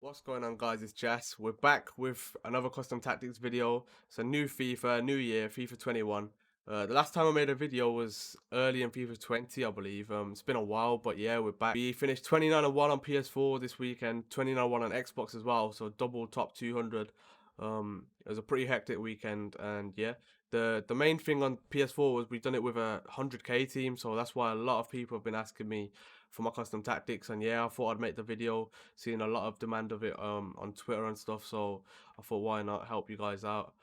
What's going on, guys? It's Jess. We're back with another custom tactics video. It's a new FIFA, new year, FIFA 21. The last time I made a video was early in FIFA 20, I believe. It's been a while, but yeah, we're back. We finished 29-1 on PS4 this weekend, 29-1 on Xbox as well, so double top 200. It was a pretty hectic weekend, and yeah, the main thing on PS4 was we done it with a 100k team, so that's why a lot of people have been asking me for my custom tactics, and yeah, I thought I'd make the video, seeing a lot of demand of it on Twitter and stuff, so I thought why not help you guys out.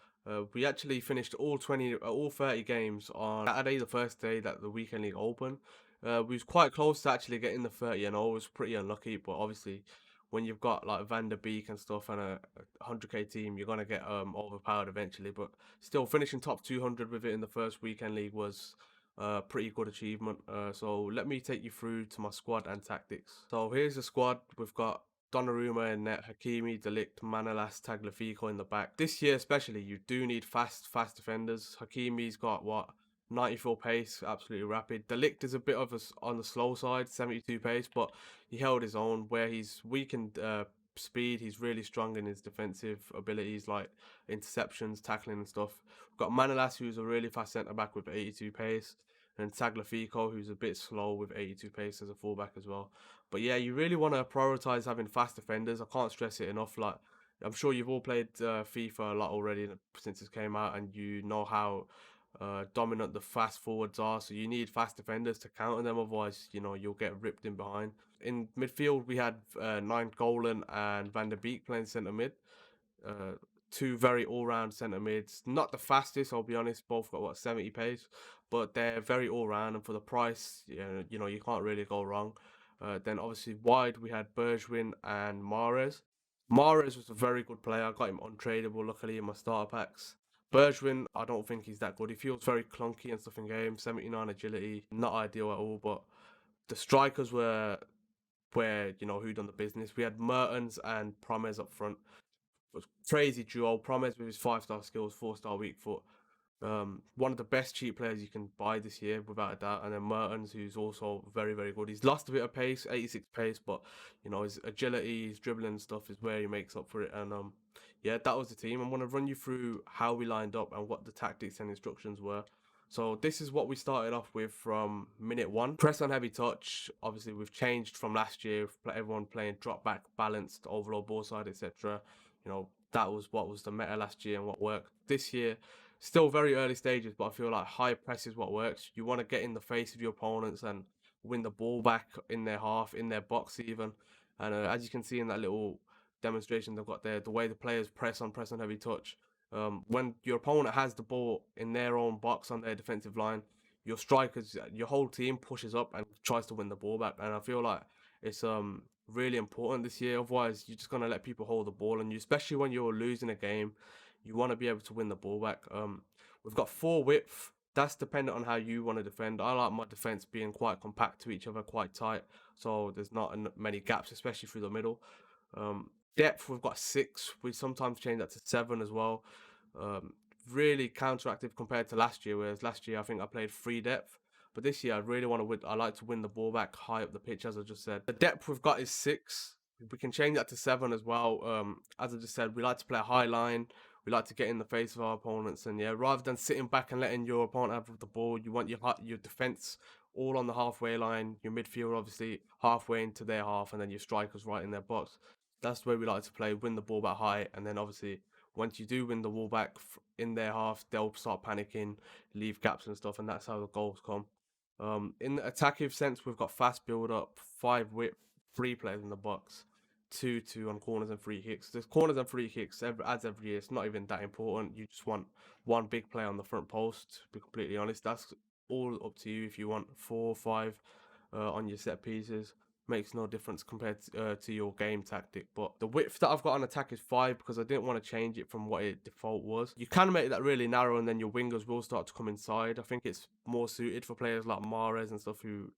We actually finished all 30 games on Saturday, the first day that the weekend league opened. We was quite close to actually getting the 30 and all. It was pretty unlucky, but obviously when you've got like Van der Beek and stuff and a 100k team, you're gonna get overpowered eventually. But still, finishing top 200 with it in the first weekend league was a pretty good achievement. So let me take you through to my squad and tactics. So here's the squad. We've got Donnarumma in net, Hakimi, De Ligt, Manolas, Tagliafico in the back. This year especially, you do need fast defenders. Hakimi's got what? 94 pace, absolutely rapid. De Ligt is a bit of on the slow side, 72 pace, but he held his own. Where he's weak in speed, he's really strong in his defensive abilities like interceptions, tackling and stuff. We've got Manolas, who's a really fast centre back with 82 pace, and Tagliafico, who's a bit slow with 82 pace as a fullback as well. But yeah, you really want to prioritize having fast defenders. I can't stress it enough. Like, I'm sure you've all played FIFA a lot already since it came out, and you know how dominant the fast forwards are. So you need fast defenders to counter them. Otherwise, you'll get ripped in behind. In midfield, we had Golan and Van der Beek playing centre mid. Two very all-round centre mids. Not the fastest, I'll be honest. Both got what, 70 pace, but they're very all-round, and for the price, you can't really go wrong. Then obviously wide we had Bergwijn and Mahrez. Mahrez was a very good player. I got him untradeable, luckily, in my starter packs. Bergwijn, I don't think he's that good. He feels very clunky and stuff in game. 79 agility, not ideal at all. But the strikers were where who done the business. We had Mertens and Promes up front. It was crazy duo. Promes with his 5-star skills, 4-star weak foot. One of the best cheap players you can buy this year, without a doubt. And then Mertens, who's also very, very good. He's lost a bit of pace, 86 pace, but his agility, his dribbling and stuff is where he makes up for it. And yeah, that was the team. I'm gonna run you through how we lined up and what the tactics and instructions were. So this is what we started off with from minute one. Press on heavy touch. Obviously, we've changed from last year. Everyone playing drop back, balanced, overload ball side, etc. That was what was the meta last year and what worked. This year, still very early stages, but I feel like high press is what works. You want to get in the face of your opponents and win the ball back in their half, in their box even. And as you can see in that little demonstration they've got there, the way the players press on heavy touch. When your opponent has the ball in their own box on their defensive line, your strikers, your whole team pushes up and tries to win the ball back. And I feel like it's really important this year. Otherwise, you're just gonna let people hold the ball, and especially when you're losing a game, you want to be able to win the ball back. We've got 4 width. That's dependent on how you want to defend. I like my defense being quite compact to each other, quite tight, so there's not many gaps, especially through the middle. Depth, we've got 6. We sometimes change that to 7 as well. Really counteractive compared to last year, whereas last year I think I played 3 depth. But this year I really want to win. I like to win the ball back high up the pitch, as I just said. The depth we've got is 6. We can change that to 7 as well. As I just said, we like to play a high line. We like to get in the face of our opponents, and yeah, rather than sitting back and letting your opponent have the ball, you want your defense all on the halfway line. Your midfield obviously halfway into their half, and then your strikers right in their box. That's the way we like to play. Win the ball back high, and then obviously once you do win the ball back in their half, they'll start panicking, leave gaps and stuff, and that's how the goals come. In the attacking sense, we've got fast build up, 5 width, 3 players in the box, 2 on corners and free kicks. There's corners and free kicks adds every year. It's not even that important. You just want one big player on the front post. To be completely honest, that's all up to you. If you want 4 or 5 on your set pieces, makes no difference compared to your game tactic. But the width that I've got on attack is 5 because I didn't want to change it from what it default was. You can make that really narrow, and then your wingers will start to come inside. I think it's more suited for players like Mahrez and stuff who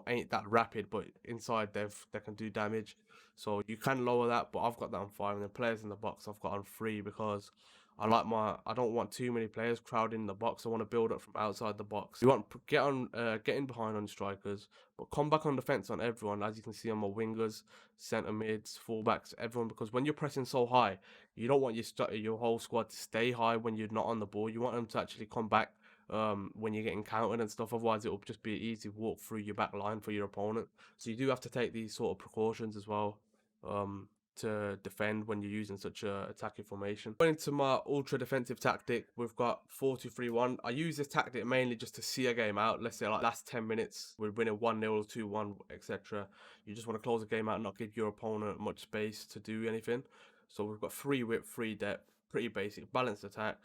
ain't that rapid, but inside they can do damage. So you can lower that, but I've got that on 5, and then players in the box I've got on 3 because I don't want too many players crowding the box. I want to build up from outside the box. You want to get in behind on strikers, but come back on defense on everyone, as you can see on my wingers, centre mids, fullbacks, everyone. Because when you're pressing so high, you don't want your whole squad to stay high when you're not on the ball. You want them to actually come back when you're getting countered and stuff. Otherwise, it will just be an easy walk through your back line for your opponent. So you do have to take these sort of precautions as well. To defend when you're using such a attacking formation. Going into my ultra defensive tactic, we've got 4-2-3-1. I use this tactic mainly just to see a game out. Let's say like last 10 minutes, we're winning 1-0, 2-1, etc. You just want to close the game out, not give your opponent much space to do anything. So we've got 3 width, 3 depth, pretty basic, balanced attack,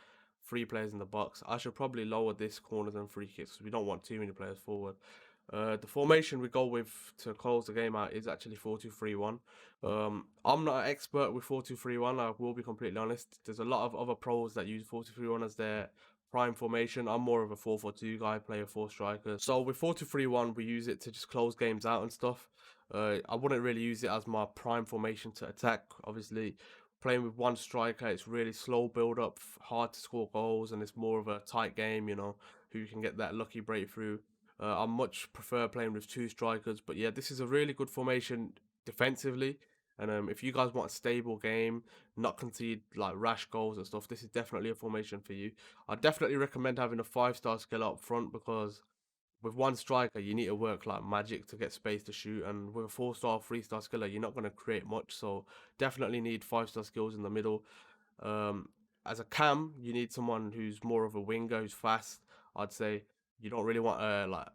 3 players in the box. I should probably lower this corners and free kicks because we don't want too many players forward. The formation we go with to close the game out is actually 4-2-3-1. I'm not an expert with 4-2-3-1. I will be completely honest. There's a lot of other pros that use 4-2-3-1 as their prime formation. I'm more of a 4-4-2 guy, player 4 strikers. So with 4-2-3-1, we use it to just close games out and stuff. I wouldn't really use it as my prime formation to attack. Obviously, playing with one striker, it's really slow build up, hard to score goals, and it's more of a tight game. Who can get that lucky breakthrough. I much prefer playing with 2 strikers, but yeah, this is a really good formation defensively. And if you guys want a stable game, not concede like rash goals and stuff, this is definitely a formation for you. I definitely recommend having a 5-star skill up front because with one striker, you need to work like magic to get space to shoot, and with a 4-star, 3-star skiller, you're not going to create much. So definitely need 5-star skills in the middle. Um, as a cam, you need someone who's more of a winger, who's fast. I'd say you don't really want a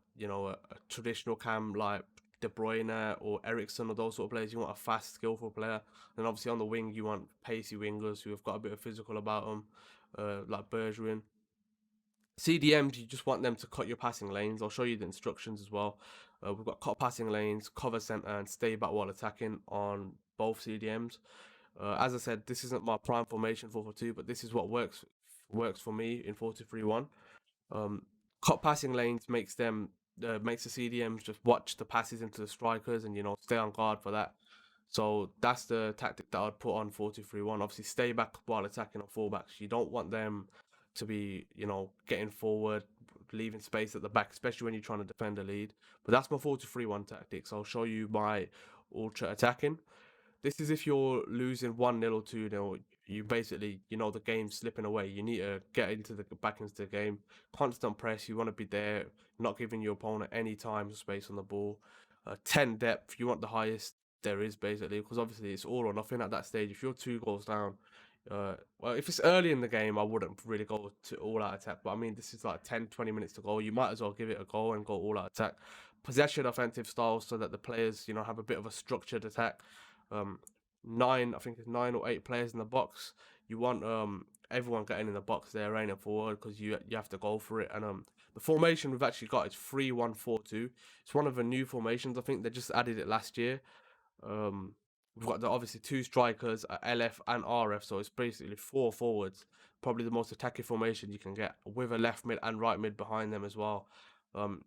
traditional cam like De Bruyne or Ericsson or those sort of players. You want a fast, skillful player. And obviously on the wing, you want pacey wingers who have got a bit of physical about them, like Bergwijn. CDMs, you just want them to cut your passing lanes. I'll show you the instructions as well. We've got cut passing lanes, cover center, and stay back while attacking on both CDMs. As I said, this isn't my prime formation 4-4-2, but this is what works for me in 4-2-3-1. Um, Cut passing lanes makes the CDMs just watch the passes into the strikers and stay on guard for that. So that's the tactic that I'd put on 4-2-3-1. Obviously, stay back while attacking on fullbacks. You don't want them to be getting forward, leaving space at the back, especially when you're trying to defend a lead. But that's my 4-2-3-1 tactics. I'll show you my ultra attacking. This is if you're losing 1-0 or 2-0, you basically, the game's slipping away. You need to get back into the game. Constant press, you want to be there, not giving your opponent any time or space on the ball. 10 depth, you want the highest there is basically, because obviously it's all or nothing at that stage. If you're 2 goals down, well, if it's early in the game, I wouldn't really go to all out attack. But I mean, this is like 10-20 minutes to go. You might as well give it a go and go all out attack. Possession offensive style so that the players, have a bit of a structured attack. um, I think it's 9 or 8 players in the box. You want everyone getting in the box there, raining forward because you have to go for it. And the formation we've actually got is 3-1-4-2. It's one of the new formations. I think they just added it last year. Um, we've got obviously 2 strikers, LF and RF, so it's basically 4 forwards. Probably the most attacking formation you can get with a left mid and right mid behind them as well.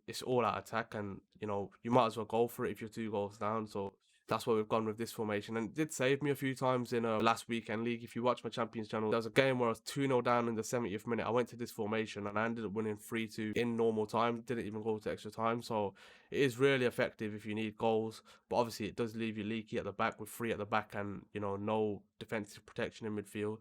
It's all out attack, and you might as well go for it if you're 2 goals down. So that's why we've gone with this formation, and it did save me a few times in last weekend league. If you watch my champions channel, there was a game where I was 2-0 down in the 70th minute. I went to this formation and I ended up winning 3-2 in normal time. Didn't even go to extra time, so it is really effective if you need goals. But obviously, it does leave you leaky at the back with 3 at the back and no defensive protection in midfield.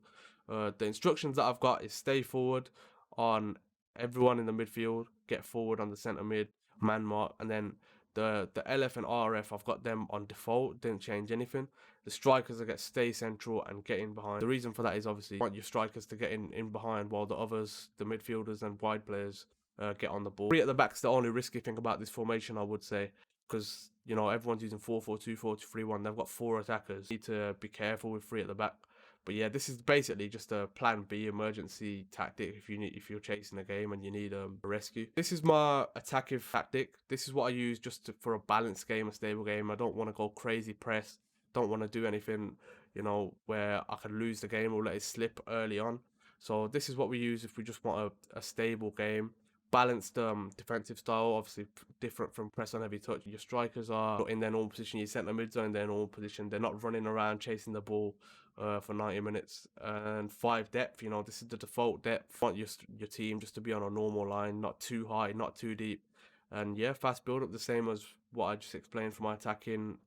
The instructions that I've got is stay forward on everyone in the midfield, get forward on the centre mid, man mark, and then the LF and RF, I've got them on default, didn't change anything. The strikers, I get stay central and get in behind. The reason for that is obviously you want your strikers to get in behind while the others, the midfielders and wide players, get on the ball. 3 at the back's the only risky thing about this formation, I would say, because everyone's using 4-4-2, 4-2-3-1. They've got 4 attackers. You need to be careful with 3 at the back. But yeah, this is basically just a plan B emergency tactic if you're chasing a game and you need a rescue. This is my attacking tactic. This is what I use for a balanced game, a stable game. I don't want to go crazy press. Don't want to do anything, where I could lose the game or let it slip early on. So this is what we use if we just want a stable game. balanced defensive style, obviously different from press on heavy touch. Your strikers are in their normal position, your centre mids are in their normal position. They're not running around chasing the ball for 90 minutes. And 5 depth, you know, this is the default depth. You want your team just to be on a normal line, not too high, not too deep. And yeah, fast build up, the same as what I just explained for my attacking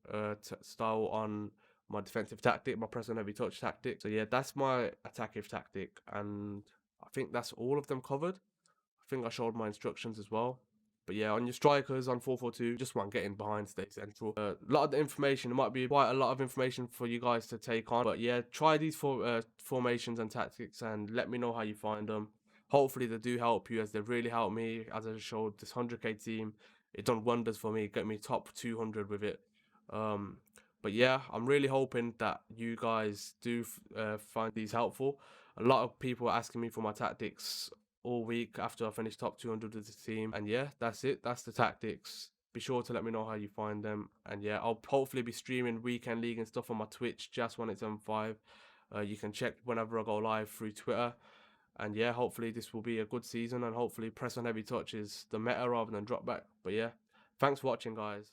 style on my defensive tactic, my press on heavy touch tactic. So yeah, that's my attacking tactic, and I think that's all of them covered. I think I showed my instructions as well. But yeah, on your strikers on 4-4-2, just want getting behind, stay central. A lot of the information, it might be quite a lot of information for you guys to take on. But yeah, try these formations and tactics and let me know how you find them. Hopefully they do help you, as they really helped me. As I showed, this 100k team, it done wonders for me, get me top 200 with it. Um, but yeah, I'm really hoping that you guys do find these helpful. A lot of people are asking me for my tactics all week after I finish top 200 with the team. And yeah, that's it. That's the tactics. Be sure to let me know how you find them. And yeah, I'll hopefully be streaming weekend league and stuff on my Twitch, just1875. You can check whenever I go live through Twitter. And yeah, hopefully this will be a good season, and hopefully press on heavy touch is the meta rather than drop back. But yeah, thanks for watching, guys.